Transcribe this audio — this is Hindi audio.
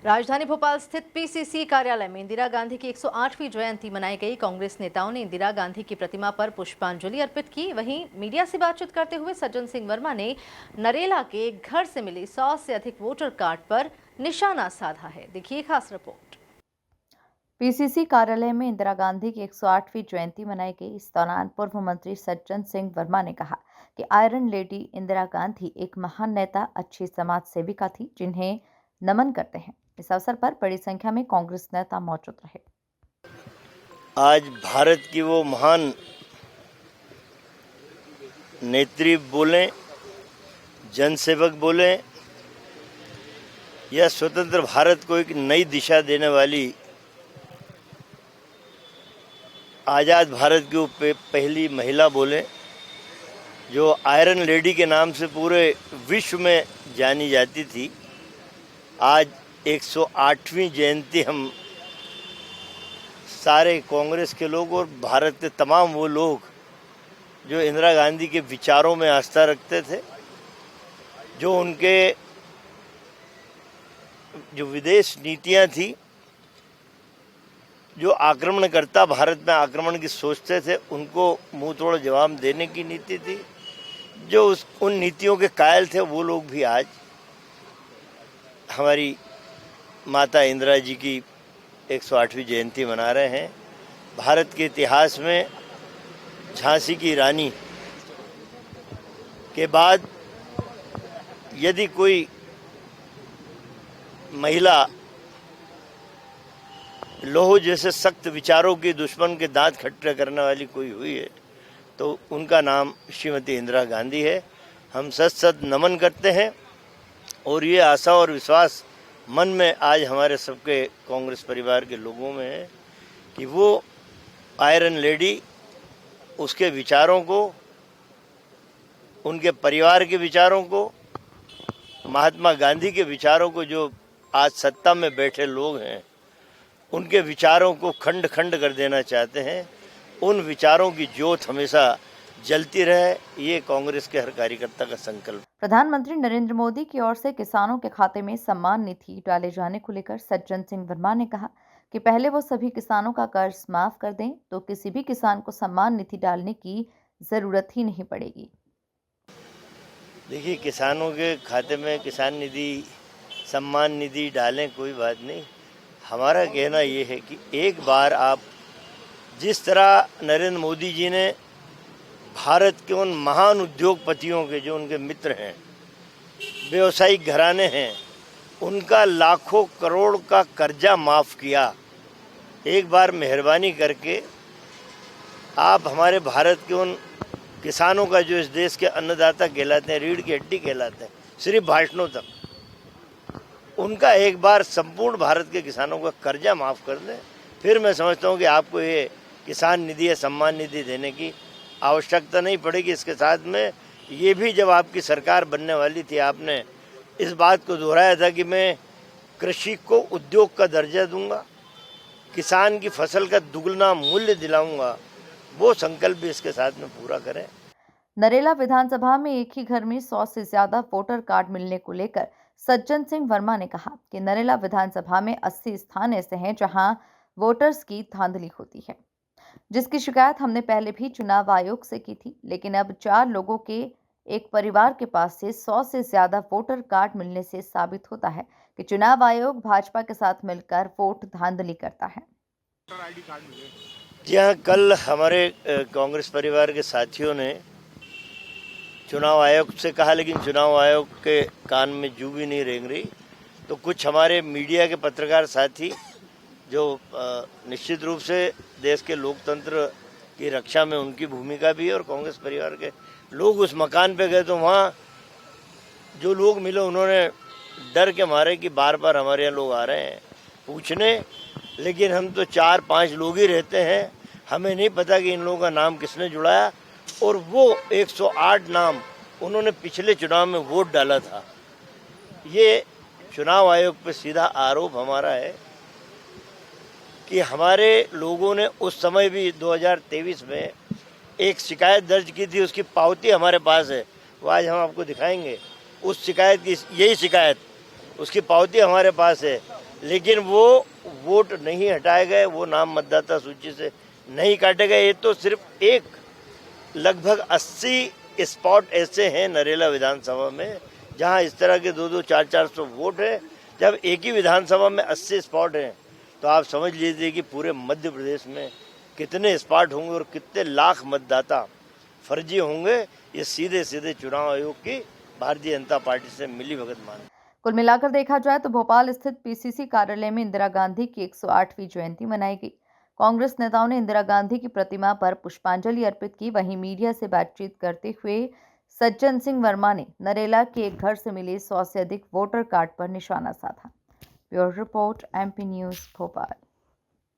राजधानी भोपाल स्थित पीसीसी कार्यालय में इंदिरा गांधी की 108वीं जयंती मनाई गई। कांग्रेस नेताओं ने इंदिरा गांधी की प्रतिमा पर पुष्पांजलि अर्पित की। वहीं मीडिया से बातचीत करते हुए सज्जन सिंह वर्मा ने नरेला के घर से मिली 100 से अधिक वोटर कार्ड पर निशाना साधा है। देखिए खास रिपोर्ट। पीसीसी कार्यालय में इंदिरा गांधी की 108वीं जयंती मनाई गई। इस दौरान पूर्व मंत्री सज्जन सिंह वर्मा ने कहा कि आयरन लेडी इंदिरा गांधी एक महान नेता, अच्छी समाज सेविका थी, जिन्हें नमन करते हैं। इस अवसर पर बड़ी संख्या में कांग्रेस नेता मौजूद रहे। आज भारत की वो महान नेत्री बोलें, जनसेवक बोलें या स्वतंत्र भारत को एक नई दिशा देने वाली आज़ाद भारत की वो पहली महिला बोलें, जो आयरन लेडी के नाम से पूरे विश्व में जानी जाती थी। आज 108वीं जयंती हम सारे कांग्रेस के लोग और भारत के तमाम वो लोग जो इंदिरा गांधी के विचारों में आस्था रखते थे, जो उनके जो विदेश नीतियां थी, जो आक्रमणकर्ता भारत में आक्रमण की सोचते थे, उनको मुंह तोड़ जवाब देने की नीति थी। जो उन नीतियों के कायल थे, वो लोग भी आज हमारी माता इंदिरा जी की 108वीं जयंती मना रहे हैं। भारत के इतिहास में झांसी की रानी के बाद यदि कोई महिला लोह जैसे सख्त विचारों की दुश्मन के दांत खट्टे करने वाली कोई हुई है तो उनका नाम श्रीमती इंदिरा गांधी है। हम सत नमन करते हैं और ये आशा और विश्वास मन में आज हमारे सबके कांग्रेस परिवार के लोगों में है कि वो आयरन लेडी, उसके विचारों को, उनके परिवार के विचारों को, महात्मा गांधी के विचारों को, जो आज सत्ता में बैठे लोग हैं उनके विचारों को खंड खंड कर देना चाहते हैं, उन विचारों की ज्योत हमेशा जलती रहे, ये कांग्रेस के हर कार्यकर्ता का संकल्प। प्रधानमंत्री नरेंद्र मोदी की ओर से किसानों के खाते में सम्मान निधि डाले जाने को लेकर सज्जन सिंह वर्मा ने कहा कि पहले वो सभी किसानों का कर्ज माफ कर दें तो किसी भी किसान को सम्मान निधि डालने की जरूरत ही नहीं पड़ेगी। देखिए, किसानों के खाते में किसान निधि, सम्मान निधि डालें, कोई बात नहीं। हमारा कहना ये है कि एक बार आप जिस तरह नरेंद्र मोदी जी ने भारत के उन महान उद्योगपतियों के, जो उनके मित्र हैं, व्यवसायिक घराने हैं, उनका लाखों करोड़ का कर्जा माफ़ किया, एक बार मेहरबानी करके आप हमारे भारत के उन किसानों का, जो इस देश के अन्नदाता कहलाते हैं, रीढ़ की हड्डी कहलाते हैं, सिर्फ भाषणों तक, उनका एक बार संपूर्ण भारत के किसानों का कर्जा माफ़ कर दें, फिर मैं समझता हूँ कि आपको ये किसान निधि या सम्मान निधि देने की आवश्यकता नहीं पड़ेगी। इसके साथ में ये भी, जब आपकी सरकार बनने वाली थी, आपने इस बात को दोहराया था कि मैं कृषि को उद्योग का दर्जा दूंगा, किसान की फसल का दुगना मूल्य दिलाऊंगा। वो संकल्प भी इसके साथ में पूरा करें। नरेला विधानसभा में एक ही घर में 100 से ज्यादा वोटर कार्ड मिलने को लेकर सज्जन सिंह वर्मा ने कहा कि नरेला विधानसभा में 80 स्थान ऐसे हैं जहां वोटर्स की धांधली होती है, जिसकी शिकायत हमने पहले भी चुनाव आयोग से की थी, लेकिन अब 4 लोगों के एक परिवार के पास से 100 से ज्यादा वोटर कार्ड मिलने से साबित होता है कि चुनाव आयोग भाजपा के साथ मिलकर वोट धांधली करता है। जी हाँ, कल हमारे कांग्रेस परिवार के साथियों ने चुनाव आयोग से कहा, लेकिन चुनाव आयोग के कान में जू भी नहीं रेंग रही, तो कुछ हमारे मीडिया के पत्रकार साथी जो निश्चित रूप से देश के लोकतंत्र की रक्षा में उनकी भूमिका भी है, और कांग्रेस परिवार के लोग उस मकान पे गए तो वहाँ जो लोग मिले उन्होंने डर के मारे कि बार बार हमारे यहाँ लोग आ रहे हैं पूछने, लेकिन हम तो 4-5 लोग ही रहते हैं, हमें नहीं पता कि इन लोगों का नाम किसने जुड़ाया, और वो 108 नाम उन्होंने पिछले चुनाव में वोट डाला था। ये चुनाव आयोग पे सीधा आरोप हमारा है कि हमारे लोगों ने उस समय भी 2023 में एक शिकायत दर्ज की थी, उसकी पावती हमारे पास है, वो आज हम आपको दिखाएंगे। उस शिकायत की, यही शिकायत, उसकी पावती हमारे पास है, लेकिन वो वोट नहीं हटाए गए, वो नाम मतदाता सूची से नहीं काटे गए। ये तो सिर्फ एक लगभग 80 स्पॉट ऐसे हैं नरेला विधानसभा में जहां इस तरह के 2-2, 400 वोट है। जब एक ही विधानसभा में 80 स्पॉट हैं तो आप समझ लीजिए कि पूरे मध्य प्रदेश में कितने स्पॉट होंगे और कितने लाख मतदाता फर्जी होंगे। ये सीधे सीधे चुनाव आयोग की भारतीय जनता पार्टी से मिली भगत मान। कुल मिलाकर देखा जाए तो भोपाल स्थित पीसीसी कार्यालय में इंदिरा गांधी की 108वीं जयंती मनाई गई। कांग्रेस नेताओं ने इंदिरा गांधी की प्रतिमा पर पुष्पांजलि अर्पित की। वहीं मीडिया से बातचीत करते हुए सज्जन सिंह वर्मा ने नरेला के एक घर से मिले 100 से अधिक वोटर कार्ड पर निशाना साधा। Bureau report, MP news, Bhopal.